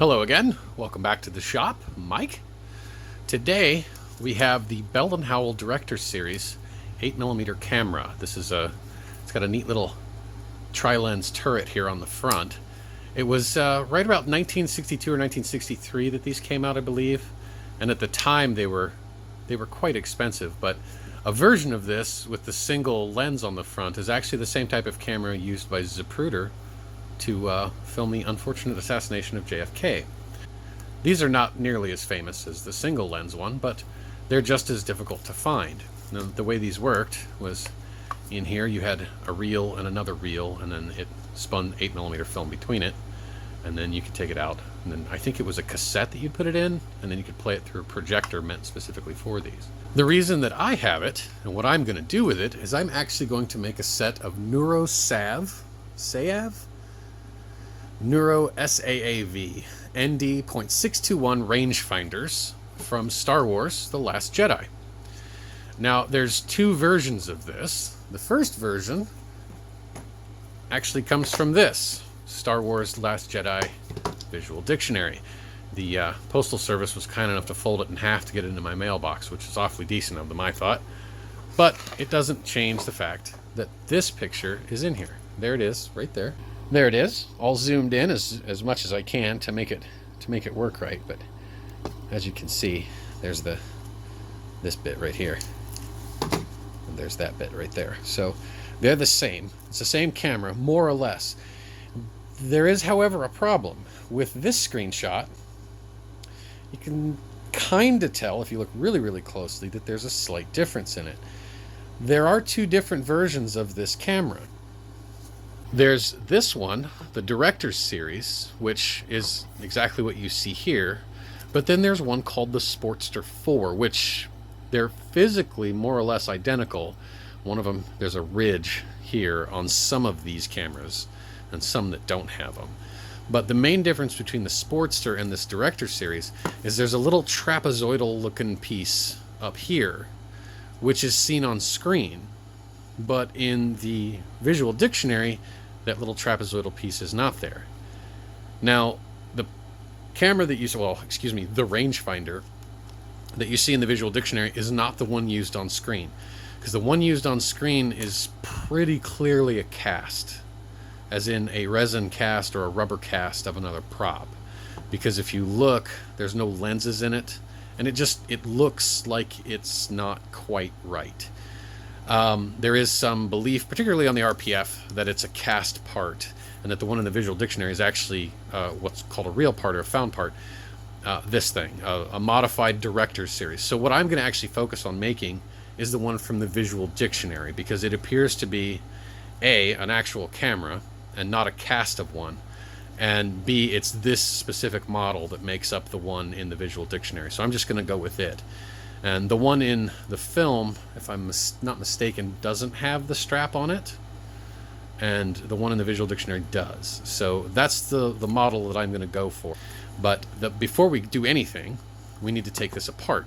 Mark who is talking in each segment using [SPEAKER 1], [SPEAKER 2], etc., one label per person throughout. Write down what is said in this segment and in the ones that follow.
[SPEAKER 1] Hello again, welcome back to the shop, Mike. Today we have the Bell and Howell Director Series 8mm camera. It's got a neat little tri-lens turret here on the front. It was right about 1962 or 1963 that these came out, I believe, and at the time they were quite expensive, but a version of this with the single lens on the front is actually the same type of camera used by Zapruder to film the unfortunate assassination of JFK. These are not nearly as famous as the single lens one, but they're just as difficult to find. Now, the way these worked was in here you had a reel and another reel, and then it spun 8mm film between it, and then you could take it out, and then I think it was a cassette that you'd put it in, and then you could play it through a projector meant specifically for these. The reason that I have it, and what I'm going to do with it, is I'm actually going to make a set of Neuro-Saav Neuro-Saav ND.621 Rangefinders from Star Wars: The Last Jedi. Now, there's two versions of this. The first version actually comes from this Star Wars: Last Jedi Visual Dictionary. The Postal Service was kind enough to fold it in half to get it into my mailbox, which is awfully decent of them, I thought. But it doesn't change the fact that this picture is in here. There it is, right there. There it is, all zoomed in as much as I can to make it work right. But as you can see, there's this bit right here, and there's that bit right there. So they're the same. It's the same camera, more or less. There is, however, a problem with this screenshot. You can kind of tell if you look really, really closely that there's a slight difference in it. There are two different versions of this camera. There's this one, the Director's Series, which is exactly what you see here. But then there's one called the Sportster 4, which they're physically more or less identical. One of them, there's a ridge here on some of these cameras, and some that don't have them. But the main difference between the Sportster and this Director's Series is there's a little trapezoidal looking piece up here, which is seen on screen. But in the Visual Dictionary, that little trapezoidal piece is not there. Now, the camera that you saw, the rangefinder that you see in the Visual Dictionary is not the one used on screen, because the one used on screen is pretty clearly a cast, as in a resin cast or a rubber cast of another prop. Because if you look, there's no lenses in it, and it looks like it's not quite right. There is some belief, particularly on the RPF, that it's a cast part, and that the one in the Visual Dictionary is actually what's called a real part or a found part. This thing, a modified Director's Series. So what I'm going to actually focus on making is the one from the Visual Dictionary, because it appears to be A, an actual camera, and not a cast of one, and B, it's this specific model that makes up the one in the Visual Dictionary. So I'm just going to go with it. And the one in the film, if I'm not mistaken, doesn't have the strap on it, and the one in the Visual Dictionary does. So that's the model that I'm going to go for. But before we do anything, we need to take this apart.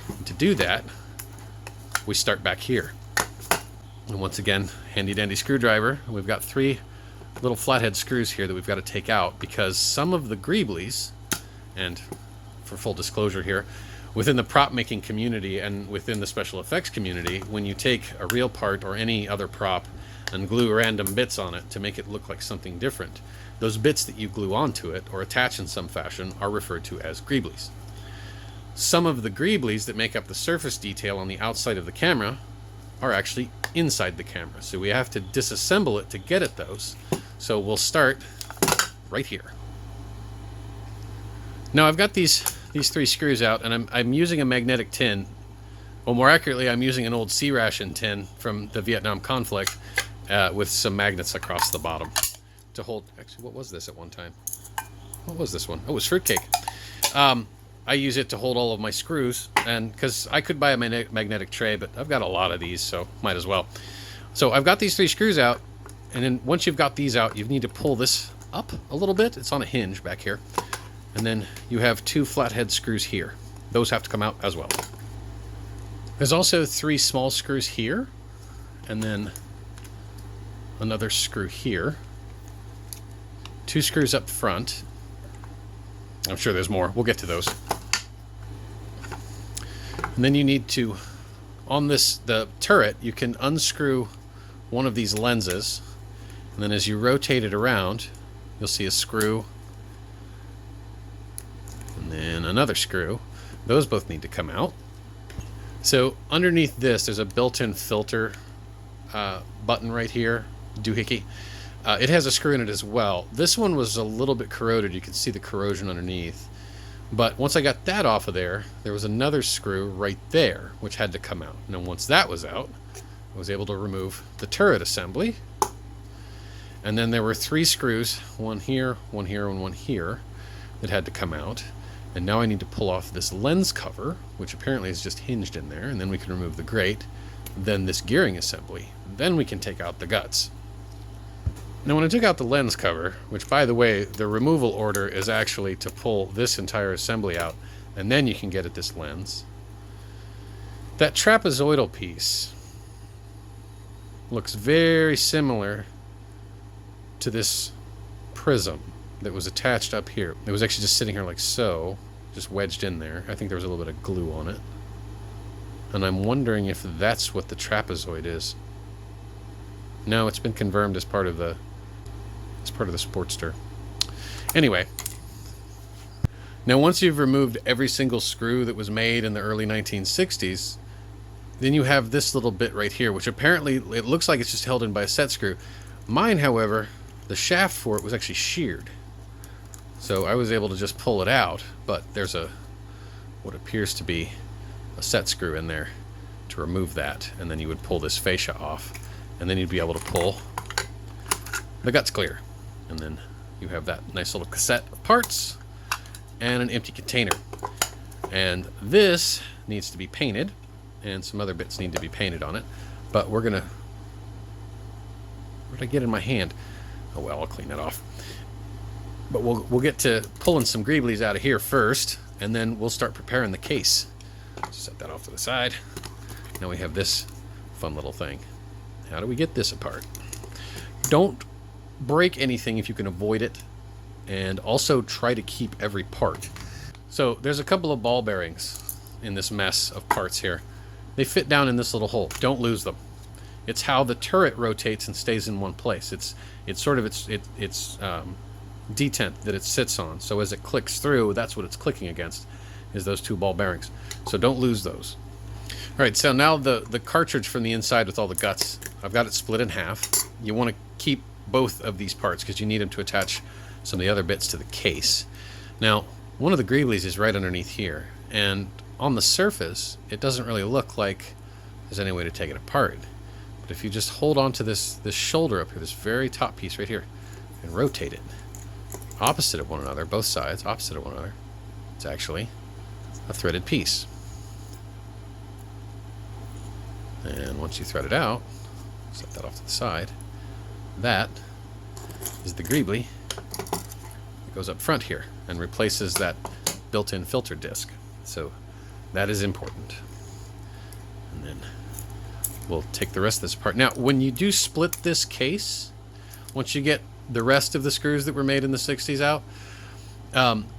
[SPEAKER 1] And to do that, we start back here. And once again, handy dandy screwdriver. We've got 3 little flathead screws here that we've got to take out, because some of the greeblies, and for full disclosure here, within the prop making community and within the special effects community, when you take a real part or any other prop and glue random bits on it to make it look like something different, those bits that you glue onto it or attach in some fashion are referred to as greeblies. Some of the greeblies that make up the surface detail on the outside of the camera are actually inside the camera, so we have to disassemble it to get at those. So we'll start right here. Now I've got these 3 screws out, and I'm using a magnetic tin. Well, more accurately, I'm using an old sea ration tin from the Vietnam conflict with some magnets across the bottom to hold. Actually, what was this at one time? What was this one? Oh, it was fruitcake. I use it to hold all of my screws, and because I could buy a magnetic tray, but I've got a lot of these, so might as well. So I've got these 3 screws out, and then once you've got these out, you need to pull this up a little bit. It's on a hinge back here. And then you have 2 flathead screws here. Those have to come out as well. There's also 3 small screws here, and then another screw here. 2 screws up front, I'm sure there's more. We'll get to those. And then you need to, on the turret, you can unscrew one of these lenses, and then as you rotate it around, you'll see a screw, and then another screw. Those both need to come out. So underneath this, there's a built-in filter button right here, doohickey. It has a screw in it as well. This one was a little bit corroded. You can see the corrosion underneath. But once I got that off of there, there was another screw right there, which had to come out. And then once that was out, I was able to remove the turret assembly. And then there were 3 screws, one here, and one here, that had to come out. And now I need to pull off this lens cover, which apparently is just hinged in there, and then we can remove the grate, then this gearing assembly. Then we can take out the guts. Now when I took out the lens cover, which by the way, the removal order is actually to pull this entire assembly out, and then you can get at this lens. That trapezoidal piece looks very similar to this prism that was attached up here. It was actually just sitting here like so, just wedged in there. I think there was a little bit of glue on it. And I'm wondering if that's what the trapezoid is. No, it's been confirmed as part of the Sportster. Anyway, now once you've removed every single screw that was made in the early 1960s, then you have this little bit right here, which apparently it looks like it's just held in by a set screw. Mine, however, the shaft for it was actually sheared. So I was able to just pull it out, but there's what appears to be a set screw in there to remove that, and then you would pull this fascia off, and then you'd be able to pull the guts clear. And then you have that nice little cassette of parts and an empty container. And this needs to be painted, and some other bits need to be painted on it. But we're gonna... What did I get in my hand? Oh well, I'll clean that off. But we'll get to pulling some greeblies out of here first, and then we'll start preparing the case. Set that off to the side. Now we have this fun little thing. How do we get this apart? Don't break anything if you can avoid it, and also try to keep every part. So there's a couple of ball bearings in this mess of parts here. They fit down in this little hole. Don't lose them. It's how the turret rotates and stays in one place. It's sort of its detent that it sits on. So as it clicks through, that's what it's clicking against, is those 2 ball bearings. So don't lose those. All right, so now the cartridge from the inside with all the guts, I've got it split in half. You want to keep both of these parts because you need them to attach some of the other bits to the case. Now, one of the greeblies is right underneath here, and on the surface, it doesn't really look like there's any way to take it apart. But if you just hold on to this shoulder up here, this very top piece right here, and rotate it opposite of one another, both sides, opposite of one another, it's actually a threaded piece. And once you thread it out, set that off to the side, that is the greebly that goes up front here and replaces that built-in filter disc. So that is important. And then we'll take the rest of this apart. Now, when you do split this case, once you get the rest of the screws that were made in the 60s out,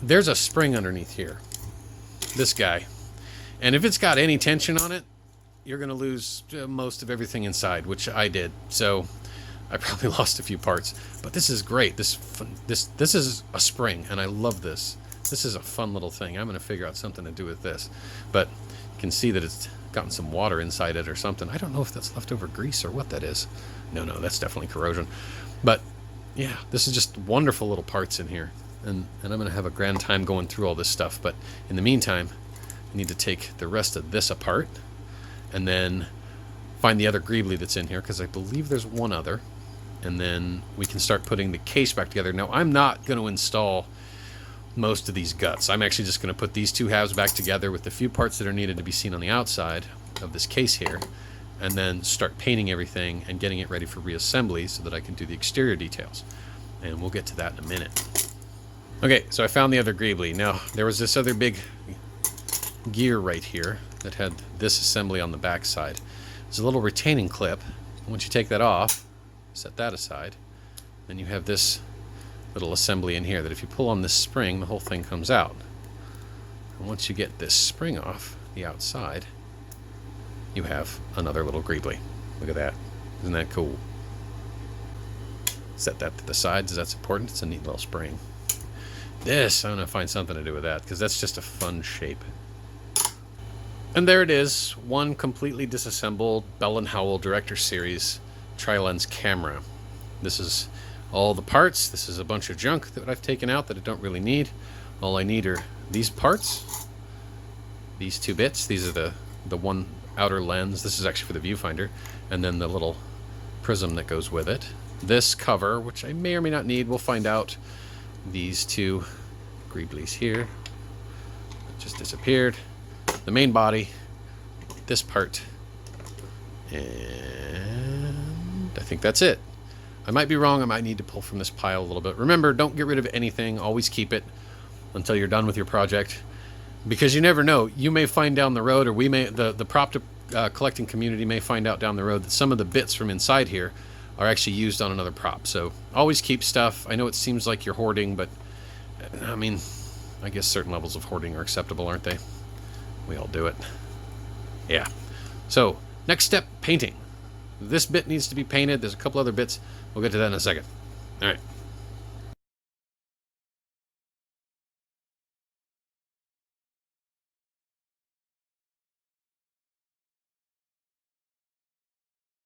[SPEAKER 1] there's a spring underneath here. This guy. And if it's got any tension on it, you're going to lose most of everything inside, which I did. So I probably lost a few parts, but this is great. This is a spring, and I love this. This is a fun little thing. I'm going to figure out something to do with this, but you can see that it's gotten some water inside it or something. I don't know if that's leftover grease or what that is. No, that's definitely corrosion. But yeah, this is just wonderful little parts in here, and I'm going to have a grand time going through all this stuff. But in the meantime, I need to take the rest of this apart, and then find the other greebly that's in here, because I believe there's one other. And then we can start putting the case back together. Now, I'm not going to install most of these guts. I'm actually just going to put these 2 halves back together with the few parts that are needed to be seen on the outside of this case here, and then start painting everything and getting it ready for reassembly so that I can do the exterior details. And we'll get to that in a minute. Okay, so I found the other greebly. Now, there was this other big gear right here that had this assembly on the back side. There's a little retaining clip. Once you take that off, set that aside, then you have this little assembly in here that if you pull on this spring, the whole thing comes out. And once you get this spring off the outside, you have another little greebly. Look at that. Isn't that cool? Set that to the side because that's important. It's a neat little spring. This, I'm going to find something to do with that because that's just a fun shape. And there it is, one completely disassembled Bell and Howell Director Series tri-lens camera. This is all the parts. This is a bunch of junk that I've taken out that I don't really need. All I need are these parts, these two bits. These are the one outer lens. This is actually for the viewfinder, and then the little prism that goes with it. This cover, which I may or may not need, we'll find out. These two greeblies here that just disappeared. The main body, this part, and I think that's it. I might be wrong. I might need to pull from this pile a little bit. Remember, don't get rid of anything. Always keep it until you're done with your project, because you never know. You may find down the road, or we may, the prop collecting community may find out down the road that some of the bits from inside here are actually used on another prop. So always keep stuff. I know it seems like you're hoarding, but I mean, I guess certain levels of hoarding are acceptable, aren't they? We all do it. Yeah. So next step, painting. This bit needs to be painted. There's a couple other bits. We'll get to that in a second. All right.